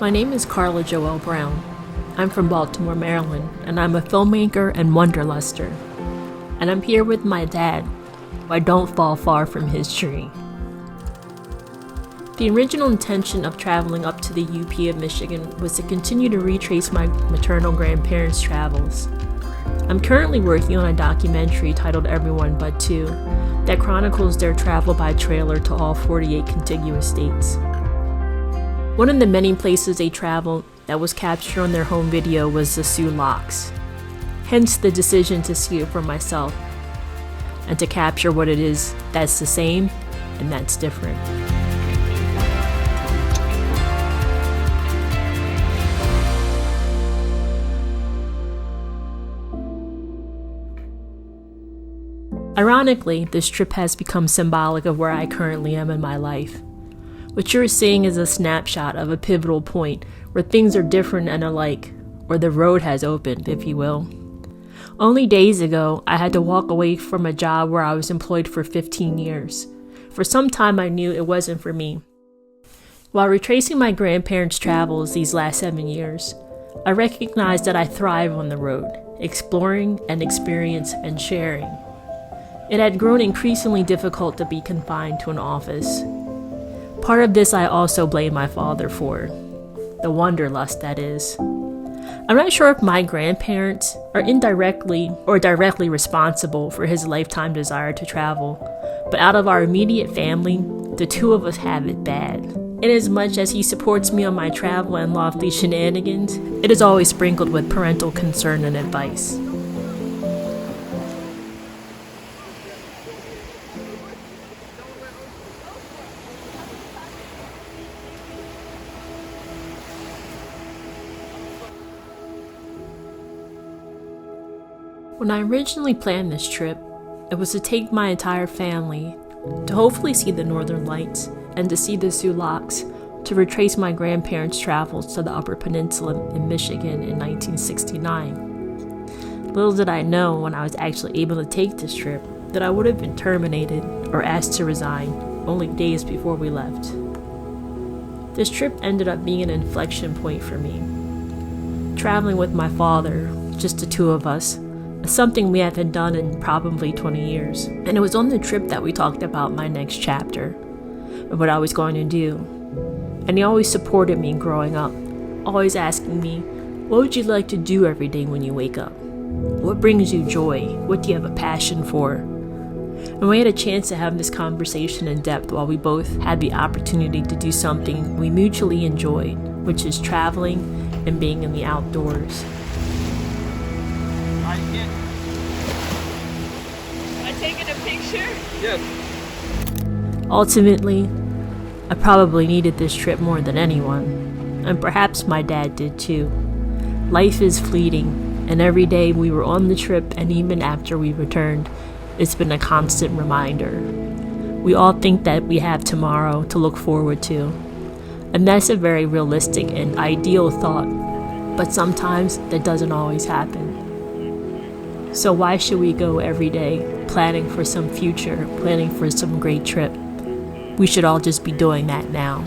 My name is Carla Joelle Brown. I'm from Baltimore, Maryland, and I'm a filmmaker and wanderluster. And I'm here with my dad, who I don't fall far from his tree. The original intention of traveling up to the UP of Michigan was to continue to retrace my maternal grandparents' travels. I'm currently working on a documentary titled Everyone But Two that chronicles their travel by trailer to all 48 contiguous states. One of the many places they traveled that was captured on their home video was the Sioux Locks. Hence the decision to see it for myself and to capture what it is that's the same and that's different. Ironically, this trip has become symbolic of where I currently am in my life. What you're seeing is a snapshot of a pivotal point where things are different and alike, or the road has opened, if you will. Only days ago, I had to walk away from a job where I was employed for 15 years. For some time, I knew it wasn't for me. While retracing my grandparents' travels these last 7 years, I recognized that I thrive on the road, exploring and experience and sharing. It had grown increasingly difficult to be confined to an office. Part of this I also blame my father for. The wanderlust, that is. I'm not sure if my grandparents are indirectly or directly responsible for his lifetime desire to travel, but out of our immediate family, the two of us have it bad. Inasmuch as he supports me on my travel and lofty shenanigans, it is always sprinkled with parental concern and advice. When I originally planned this trip, it was to take my entire family, to hopefully see the Northern Lights, and to see the Sioux Locks, to retrace my grandparents' travels to the Upper Peninsula in Michigan in 1969. Little did I know when I was actually able to take this trip that I would have been terminated or asked to resign only days before we left. This trip ended up being an inflection point for me. Traveling with my father, just the two of us, something we haven't done in probably 20 years. And it was on the trip that we talked about my next chapter, of what I was going to do. And he always supported me growing up, always asking me, what would you like to do every day when you wake up? What brings you joy? What do you have a passion for? And we had a chance to have this conversation in depth while we both had the opportunity to do something we mutually enjoyed, which is traveling and being in the outdoors. Am I taking a picture? Yes. Ultimately, I probably needed this trip more than anyone, and perhaps my dad did too. Life is fleeting, and every day we were on the trip and even after we returned, it's been a constant reminder. We all think that we have tomorrow to look forward to, and that's a very realistic and ideal thought, but sometimes that doesn't always happen. So why should we go every day planning for some future, planning for some great trip? We should all just be doing that now.